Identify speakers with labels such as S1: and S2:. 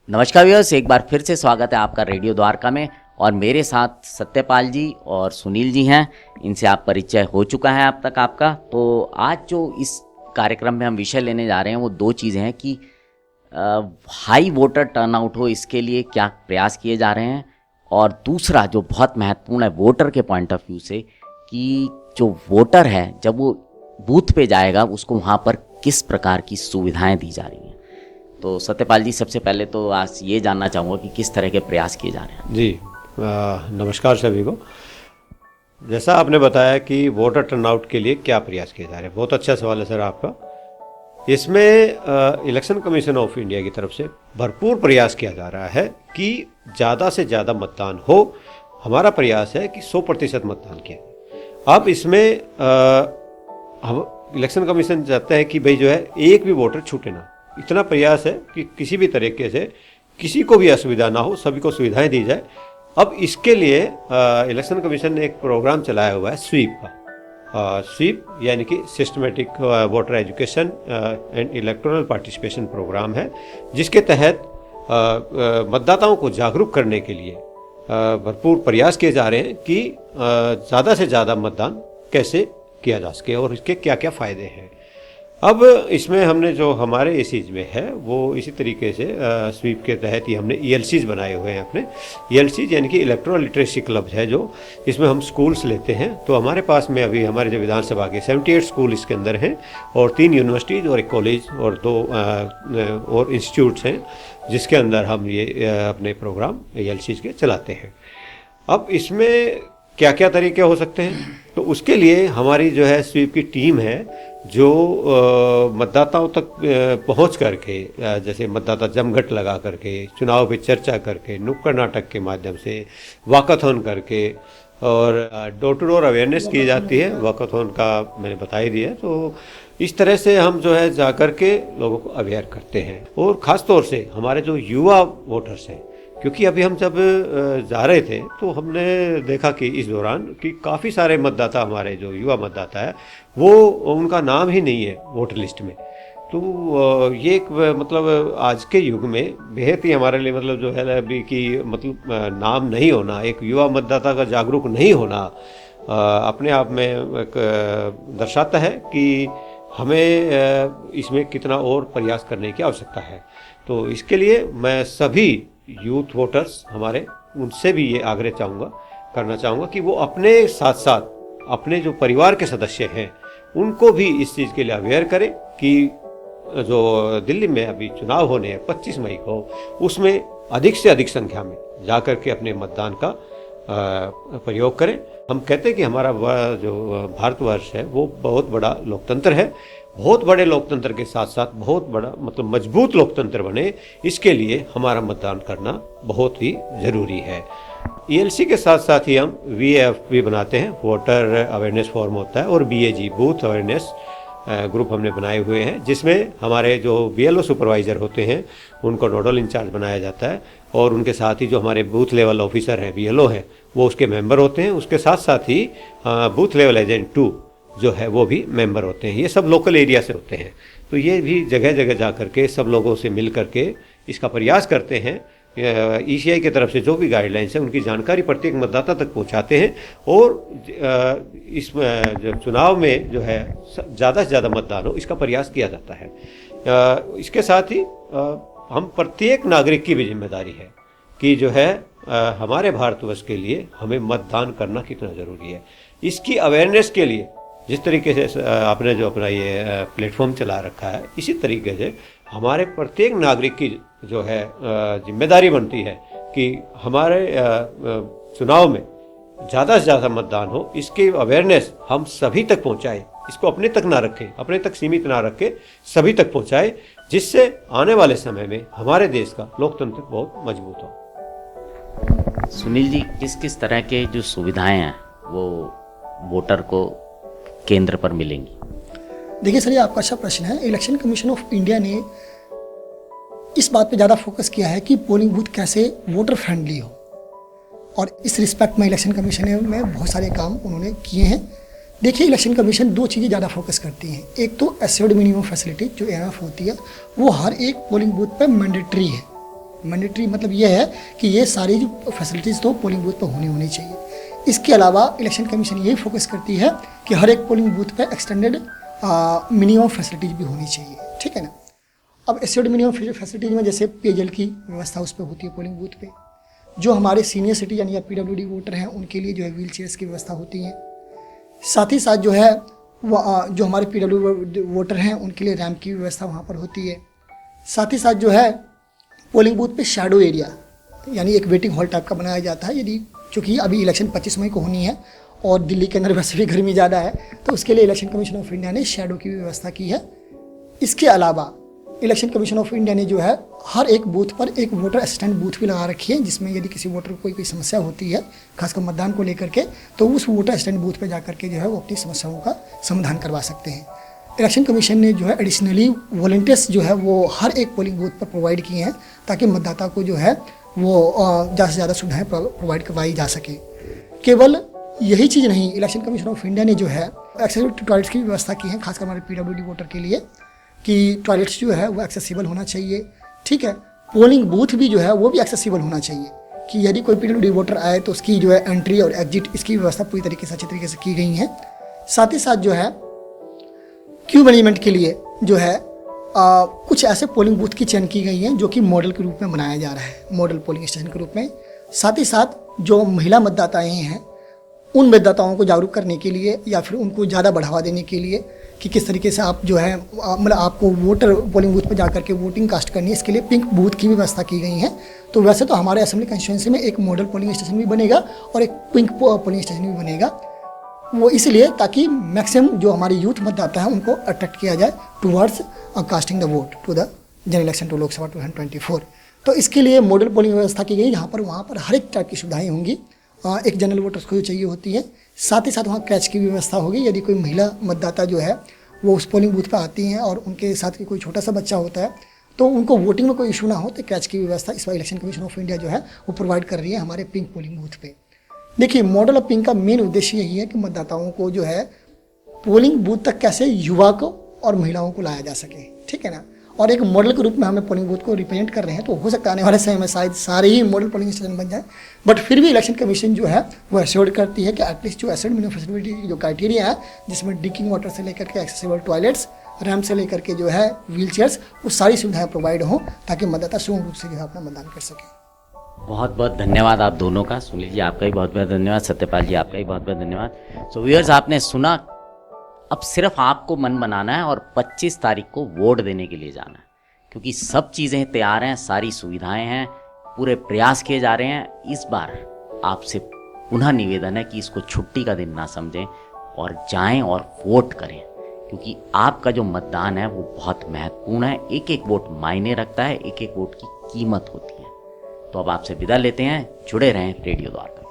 S1: नमस्कार व्यूअर्स, एक बार फिर से स्वागत है आपका रेडियो द्वारका में। और मेरे साथ सत्यपाल जी और सुनील जी हैं। इनसे आप परिचय हो चुका है अब तक आपका। तो आज जो इस कार्यक्रम में हम विषय लेने जा रहे हैं वो दो चीज़ें हैं कि हाई वोटर टर्नआउट हो, इसके लिए क्या प्रयास किए जा रहे हैं, और दूसरा जो बहुत महत्वपूर्ण है वोटर के पॉइंट ऑफ व्यू से कि जो वोटर है जब वो बूथ पे जाएगा उसको वहाँ पर किस प्रकार की सुविधाएं दी जा रही हैं। तो सत्यपाल जी, सबसे पहले तो आज ये जानना चाहूँगा कि किस तरह के प्रयास किए जा रहे हैं।
S2: जी नमस्कार सभी को। जैसा आपने बताया कि वोटर टर्नआउट के लिए क्या प्रयास किए जा रहे हैं, बहुत अच्छा सवाल है सर आपका। इसमें इलेक्शन कमीशन ऑफ इंडिया की तरफ से भरपूर प्रयास किया जा रहा है कि ज़्यादा से ज़्यादा मतदान हो। हमारा प्रयास है कि 100% मतदान किया जाए। अब इसमें हम इलेक्शन कमीशन चाहते हैं कि भाई जो है एक भी वोटर छूटे ना। इतना प्रयास है कि किसी भी तरीके से किसी को भी असुविधा ना हो, सभी को सुविधाएं दी जाए। अब इसके लिए इलेक्शन कमीशन ने एक प्रोग्राम चलाया हुआ है स्वीप का। स्वीप यानी कि systematic voter education and electoral participation programme है, जिसके तहत मतदाताओं को जागरूक करने के लिए भरपूर प्रयास किए जा रहे हैं कि ज़्यादा से ज़्यादा मतदान कैसे किया जा सके और इसके क्या क्या फ़ायदे हैं। अब इसमें हमने जो हमारे इस चीज़ में है वो इसी तरीके से स्वीप के तहत ही हमने ELCs बनाए हुए हैं अपने। ELCs यानी कि इलेक्ट्रल लिटरेसी क्लब है, जो इसमें हम स्कूल्स लेते हैं। तो हमारे पास में अभी हमारे जो विधानसभा के 78 स्कूल इसके अंदर हैं, और 3 यूनिवर्सिटीज़ और एक कॉलेज और 2 और इंस्टीट्यूट्स हैं, जिसके अंदर हम ये अपने प्रोग्राम ELCs के चलाते हैं। अब इसमें क्या क्या तरीके हो सकते हैं, तो उसके लिए हमारी जो है स्वीप की टीम है जो मतदाताओं तक पहुंच करके, जैसे मतदाता जमघट लगा करके, चुनाव पे चर्चा करके, नुक्कड़ नाटक के माध्यम से, वॉकाथॉन करके, और डोर टू डोर अवेयरनेस की जाती है। वॉकाथॉन का मैंने बता ही दिया। तो इस तरह से हम जो है जा कर के लोगों को अवेयर करते हैं। और ख़ास तौर से हमारे जो युवा वोटर्स हैं, क्योंकि अभी हम जब जा रहे थे तो हमने देखा कि इस दौरान कि काफ़ी सारे मतदाता, हमारे जो युवा मतदाता है, वो उनका नाम ही नहीं है वोटर लिस्ट में। तो ये एक मतलब आज के युग में बेहद ही हमारे लिए मतलब जो है अभी कि मतलब नाम नहीं होना, एक युवा मतदाता का जागरूक नहीं होना अपने आप में एक दर्शाता है कि हमें इसमें कितना और प्रयास करने की आवश्यकता है। तो इसके लिए मैं सभी यूथ वोटर्स हमारे, उनसे भी ये आग्रह करना चाहूँगा कि वो अपने साथ साथ अपने जो परिवार के सदस्य हैं उनको भी इस चीज़ के लिए अवेयर करें कि जो दिल्ली में अभी चुनाव होने हैं 25 मई को, उसमें अधिक से अधिक संख्या में जा कर के अपने मतदान का प्रयोग करें। हम कहते हैं कि हमारा जो भारतवर्ष है वो बहुत बड़ा लोकतंत्र है। बहुत बड़े लोकतंत्र के साथ साथ बहुत बड़ा मतलब मजबूत लोकतंत्र बने, इसके लिए हमारा मतदान करना बहुत ही ज़रूरी है। ELC के साथ साथ ही हम VAF भी बनाते हैं, वोटर अवेयरनेस फॉर्म होता है, और BAG बूथ अवेयरनेस ग्रुप हमने बनाए हुए हैं, जिसमें हमारे जो BLO सुपरवाइज़र होते हैं उनको नोडल इंचार्ज बनाया जाता है, और उनके साथ ही जो हमारे बूथ लेवल ऑफिसर हैं, BLO हैं, वो उसके मेंबर होते हैं। उसके साथ साथ ही बूथ लेवल एजेंट 2 जो है वो भी मेंबर होते हैं। ये सब लोकल एरिया से होते हैं। तो ये भी जगह जगह जा करके सब लोगों से मिल करके इसका प्रयास करते हैं। ECI की तरफ से जो भी गाइडलाइंस है उनकी जानकारी प्रत्येक मतदाता तक पहुंचाते हैं, और इस जो चुनाव में जो है ज़्यादा से ज़्यादा मतदान हो, इसका प्रयास किया जाता है। इसके साथ ही हम प्रत्येक नागरिक की भी जिम्मेदारी है कि जो है हमारे भारतवर्ष के लिए हमें मतदान करना कितना ज़रूरी है। इसकी अवेयरनेस के लिए जिस तरीके से आपने जो अपना ये प्लेटफॉर्म चला रखा है, इसी तरीके से हमारे प्रत्येक नागरिक की जो है जिम्मेदारी बनती है कि हमारे चुनाव में ज़्यादा से ज़्यादा मतदान हो। इसकी अवेयरनेस हम सभी तक पहुंचाएं, इसको अपने तक ना रखें, अपने तक सीमित ना रखें, सभी तक पहुंचाएं, जिससे आने वाले समय में हमारे देश का लोकतंत्र बहुत मजबूत हो।
S1: सुनील जी, किस किस तरह के जो सुविधाएं हैं वो वोटर को केंद्र पर मिलेंगी?
S3: देखिए सर, ये आपका अच्छा प्रश्न है। इलेक्शन कमीशन ऑफ इंडिया ने इस बात पे ज़्यादा फोकस किया है कि पोलिंग बूथ कैसे वोटर फ्रेंडली हो, और इस रिस्पेक्ट में इलेक्शन कमीशन में बहुत सारे काम उन्होंने किए हैं। देखिए, इलेक्शन कमीशन 2 चीज़ें ज़्यादा फोकस करती हैं। एक तो एश्योर्ड मिनिमम फैसिलिटी जो AMF होती है, वो हर एक पोलिंग बूथ पे मैंडेटरी है। मैंडेटरी मतलब ये है कि ये सारी जो फैसिलिटीज़ तो पोलिंग बूथ पर होनी चाहिए। इसके अलावा इलेक्शन कमीशन यही फोकस करती है कि हर एक पोलिंग बूथ पे एक्सटेंडेड मिनिमम फैसिलिटीज़ भी होनी चाहिए, ठीक है ना। अब एक्सटेंडेड मिनिमम फैसिलिटीज़ में जैसे पेयजल की व्यवस्था उस पर होती है पोलिंग बूथ पे। जो हमारे सीनियर सिटीजन या PWD वोटर हैं उनके लिए जो है व्हील चेयर्स की व्यवस्था होती है। साथ ही साथ जो है जो हमारे PWD वोटर हैं उनके लिए रैंप की व्यवस्था वहाँ पर होती है। साथ ही साथ जो है पोलिंग बूथ पे शैडो एरिया यानी एक वेटिंग हॉल टाइप का बनाया जाता है, यदि चूँकि अभी इलेक्शन 25 मई को होनी है और दिल्ली के अंदर वैसे भी गर्मी ज़्यादा है, तो उसके लिए इलेक्शन कमीशन ऑफ इंडिया ने शैडो की व्यवस्था की है। इसके अलावा इलेक्शन कमीशन ऑफ इंडिया ने जो है हर एक बूथ पर एक वोटर असिस्टेंट बूथ भी लगा रखी है, जिसमें यदि किसी वोटर को कोई समस्या होती है खासकर मतदान को लेकर के, तो उस वोटर असिस्टेंट बूथ पर जाकर के जो है वो अपनी समस्याओं का समाधान करवा सकते हैं। इलेक्शन कमीशन ने जो है एडिशनली वॉलंटियर्स जो है वो हर एक पोलिंग बूथ पर प्रोवाइड किए हैं ताकि मतदाता को जो है वो ज़्यादा से ज़्यादा सुविधाएं प्रोवाइड करवाई जा सके। केवल यही चीज़ नहीं, इलेक्शन कमीशन ऑफ इंडिया ने जो है एक्सेसिबल टॉयलेट्स की व्यवस्था की है खासकर हमारे PWD वोटर के लिए कि टॉयलेट्स जो है वो एक्सेसिबल होना चाहिए, ठीक है। पोलिंग बूथ भी जो है वो भी एक्सेसिबल होना चाहिए कि यदि कोई PWD वोटर आए तो उसकी जो है एंट्री और एग्जिट इसकी व्यवस्था पूरी तरीके से अच्छी तरीके से की गई है। साथ ही साथ जो है क्यू मैनेजमेंट के लिए जो है कुछ ऐसे पोलिंग बूथ की चयन की गई हैं जो कि मॉडल के रूप में बनाया जा रहा है, मॉडल पोलिंग स्टेशन के रूप में। साथ ही साथ जो महिला मतदाताएं हैं उन मतदाताओं को जागरूक करने के लिए या फिर उनको ज़्यादा बढ़ावा देने के लिए कि किस तरीके से आप जो है मतलब आपको वोटर पोलिंग बूथ पर जाकर के वोटिंग कास्ट करनी है, इसके लिए पिंक बूथ की भी व्यवस्था की गई है। तो वैसे तो हमारे असेंबली कंस्टिट्यूंसी में एक मॉडल पोलिंग स्टेशन भी बनेगा और एक पिंक पोलिंग स्टेशन भी बनेगा, वो इसलिए ताकि मैक्सिमम जो हमारे यूथ मतदाता हैं उनको अट्रैक्ट किया जाए towards casting the vote to the general election to Lok Sabha 2024। तो इसके लिए मॉडल पोलिंग व्यवस्था की गई, जहाँ पर वहाँ पर हर एक टाइप की सुविधाएँ होंगी। एक जनरल वोटर्स को जो चाहिए होती है, साथ ही साथ वहाँ क्रैच की व्यवस्था होगी। यदि कोई महिला मतदाता जो है वो उस पोलिंग बूथ पर आती हैं और उनके साथ कोई छोटा सा बच्चा होता है तो उनको वोटिंग में कोई इशू ना हो, तो क्रैच की व्यवस्था इस बार इलेक्शन कमीशन ऑफ इंडिया जो है वो प्रोवाइड कर रही है हमारे पिंक पोलिंग बूथ पे। देखिए, मॉडल ऑफ पिंक का मेन उद्देश्य यही है कि मतदाताओं को जो है पोलिंग बूथ तक कैसे युवा को और महिलाओं को लाया जा सके, ठीक है ना। और एक मॉडल के रूप में हमें पोलिंग बूथ को रिप्रेजेंट कर रहे हैं, तो हो सकता है आने वाले समय में शायद सारे ही मॉडल पोलिंग स्टेशन बन जाए। बट फिर भी इलेक्शन कमीशन जो है वो एश्योर करती है कि एटलीस्ट जो एसेट मिनिमम फैसिलिटी जो क्राइटेरिया है, जिसमें ड्रिंकिंग वाटर से लेकर के एक्सेसिबल टॉयलेट्स, रैम्प से लेकर के जो है व्हील चेयर्स, वो सारी सुविधाएं प्रोवाइड हों ताकि मतदाता सुगम रूप से जो है अपना मतदान कर सके।
S1: बहुत बहुत धन्यवाद आप दोनों का। सुनील जी आपका भी बहुत बहुत धन्यवाद, सत्यपाल जी आपका भी बहुत बहुत धन्यवाद। सो व्यूअर्स, आपने सुना, अब सिर्फ आपको मन बनाना है और 25 तारीख को वोट देने के लिए जाना है, क्योंकि सब चीज़ें तैयार हैं, सारी सुविधाएं हैं, पूरे प्रयास किए जा रहे हैं। इस बार आपसे पुनः निवेदन है कि इसको छुट्टी का दिन ना समझें और जाएं और वोट करें, क्योंकि आपका जो मतदान है वो बहुत महत्वपूर्ण है। एक एक वोट मायने रखता है, एक एक वोट की कीमत होती है। तो अब आपसे विदा लेते हैं, जुड़े रहें रेडियो द्वारका।